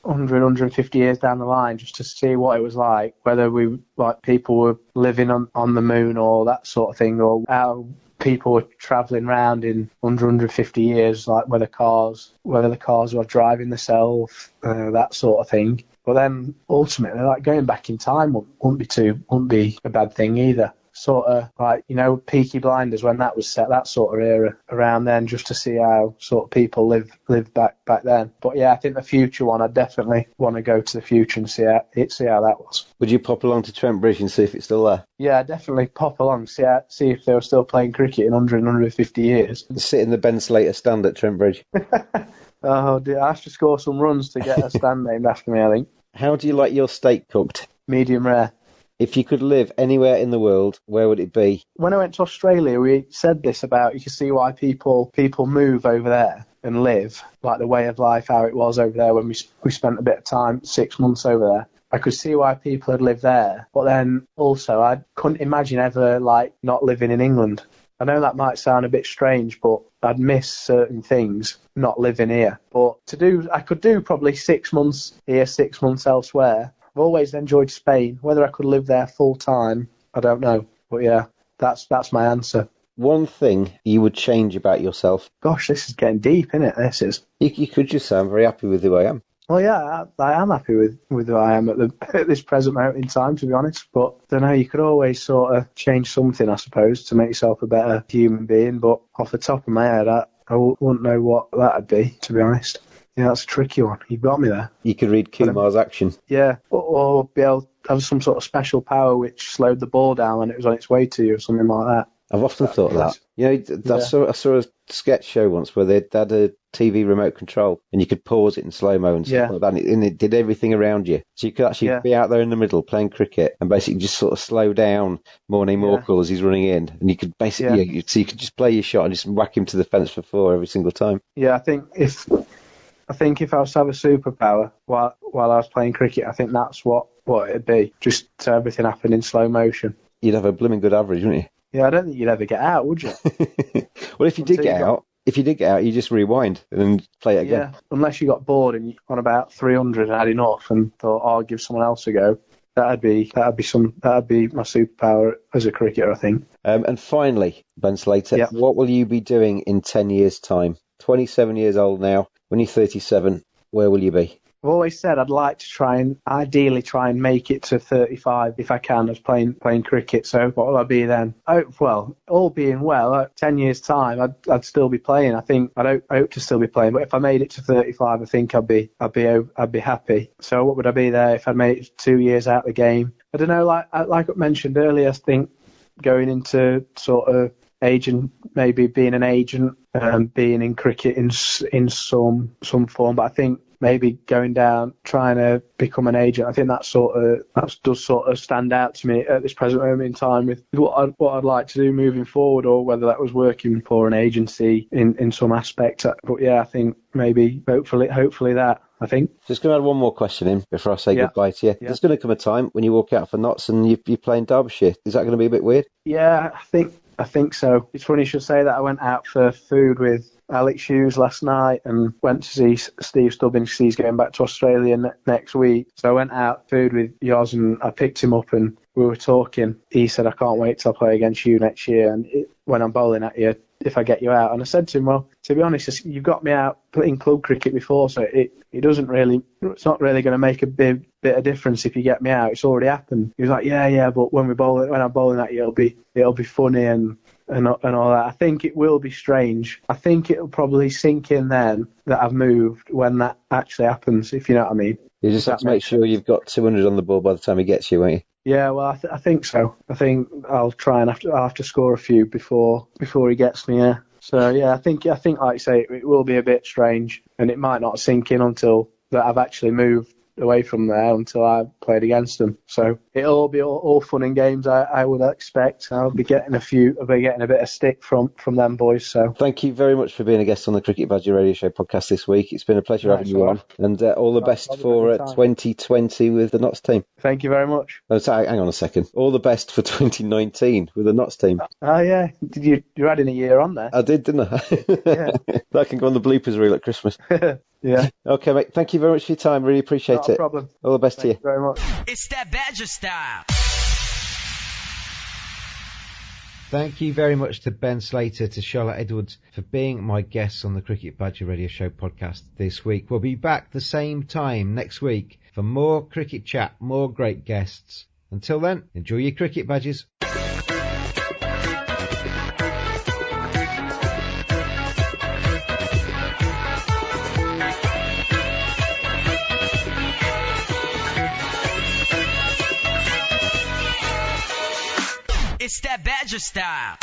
150 years down the line, just to see what it was like, whether people were living on the moon or that sort of thing, or how people were travelling around in 100, 150 years, whether the cars were driving themselves, that sort of thing. But then ultimately, going back in time wouldn't be a bad thing either. Sort of Peaky Blinders, when that was set, that sort of era around then, just to see how sort of people lived back then. But yeah, I think the future one, I definitely want to go to the future and see how that was. Would you pop along to Trent Bridge and see if it's still there? Yeah, definitely pop along, see if they were still playing cricket in 100, 150 years. Sit in the Ben Slater stand at Trent Bridge. Oh dear, I have to score some runs to get a stand named after me, I think. How do you like your steak cooked? Medium rare. If you could live anywhere in the world, where would it be? When I went to Australia, we said this about, you can see why people move over there and live, the way of life, how it was over there when we spent a bit of time, 6 months over there. I could see why people had lived there, but then also I couldn't imagine ever not living in England. I know that might sound a bit strange, but I'd miss certain things not living here. But I could do probably 6 months here, 6 months elsewhere. I've always enjoyed Spain. Whether I could live there full time, I don't know. But yeah, that's my answer. One thing you would change about yourself? Gosh, this is getting deep, isn't it? This is. You could just say, I'm very happy with who I am. Well, yeah, I am happy with who I am at this present moment in time, to be honest. But I don't know, you could always sort of change something, I suppose, to make yourself a better human being. But off the top of my head, I wouldn't know what that'd be, to be honest. Yeah, that's a tricky one. You've got me there. You could read Kumar's action. Yeah, or be able to have some sort of special power which slowed the ball down when it was on its way to you, or something like that. I've often thought that. I saw a sketch show once where they had a TV remote control and you could pause it in slow-mo and stuff like that, and it did everything around you. So you could actually be out there in the middle playing cricket and basically just sort of slow down Morne Morkel as he's running in, and you could basically, so you could just play your shot and just whack him to the fence for 4 every single time. Yeah, I think if I was to have a superpower while I was playing cricket, I think that's what it'd be. Just so everything happened in slow motion. You'd have a blooming good average, wouldn't you? Yeah, I don't think you'd ever get out, would you? Well, if you did get out, you just rewind and then play it again. Yeah, unless you got bored and you on about 300 and had enough and thought, I'll give someone else a go. That'd be my superpower as a cricketer, I think. And finally, Ben Slater, what will you be doing in 10 years' time? 27 years old now. When you're 37, where will you be? I've always said I'd like to ideally try and make it to 35 if I can, as playing cricket. So what will I be then? All being well, 10 years time, I'd still be playing. I think I'd hope to still be playing. But if I made it to 35, I think I'd be happy. So what would I be there if I made it 2 years out of the game? I don't know. Like I mentioned earlier, I think going into sort of agent, maybe being an agent, being in cricket in some form. But I think maybe going down, trying to become an agent, I think that does sort of stand out to me at this present moment in time with what I'd like to do moving forward, or whether that was working for an agency in some aspect. But yeah, I think maybe hopefully that. I think. Just going to add one more question in before I say goodbye to you. Yeah. There's going to come a time when you walk out for Notts and you're playing Derbyshire. Is that going to be a bit weird? Yeah, I think so. It's funny you should say that. I went out for food with Alex Hughes last night and went to see Steve Stubbins. He's going back to Australia next week. So I went out food with Yoz and I picked him up and we were talking. He said, I can't wait till I play against you next year. And when I'm bowling at you, if I get you out. And I said to him, well, to be honest, you've got me out playing club cricket before, so it's not really going to make a big bit of difference if you get me out. It's already happened. He was like, yeah, but when I'm bowling at you, it'll be funny and all that. I think it will be strange. I think it'll probably sink in then that I've moved when that actually happens, if you know what I mean. You just have to make sure you've got 200 on the ball by the time he gets you, won't you? Yeah, well, I think so. I think I'll try and I'll have to score a few before he gets me. Yeah. So yeah, I think like you say, it will be a bit strange, and it might not sink in until that I've actually moved away from there until I played against them. So it'll all be all fun and games. I would expect. I'll be getting a bit of stick from them boys. So thank you very much for being a guest on the Cricket Badger Radio Show podcast this week. It's been a pleasure having you on, and all the best for 2020 with the Notts team. Thank you very much. Oh, sorry, hang on a second. All the best for 2019 with the Notts team. Oh yeah, you're adding a year on there? I did, didn't I? Yeah. That can go on the bloopers reel at Christmas. Yeah. Okay, mate. Thank you very much for your time. Really appreciate it. No problem. All the best to you. Thank you very much. It's that Badger style. Thank you very much to Ben Slater, to Charlotte Edwards for being my guests on the Cricket Badger Radio Show podcast this week. We'll be back the same time next week for more cricket chat, more great guests. Until then, enjoy your cricket badges. It's that Badger style.